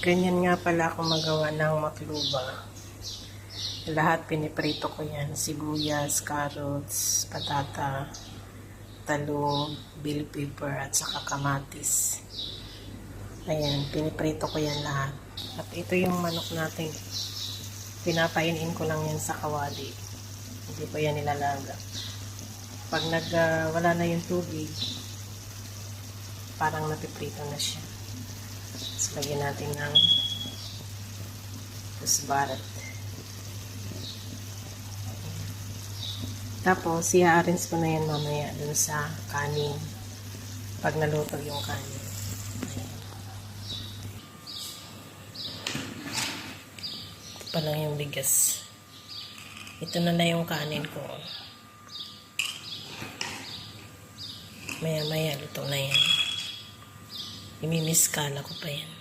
Ganyan nga pala ako magawa ng makluba. Lahat piniprito ko yan. Sibuyas, carrots, patata, talong, bell pepper, at saka kamatis. Ayan, piniprito ko yan lahat. At ito yung manok natin. Pinapainin ko lang yan sa kawali. Hindi ko yan nilalaga. Pag wala na yung tubig, parang napiprito na siya. So, lagyan natin ng kusbarat. Tapos, i-arrange ko na yan mamaya dun sa kanin. Pag naluto yung kanin. Ito pa lang yung bigas. Ito na yung kanin ko. Maya-maya, luto na yan. Imimiskala ko pa yan.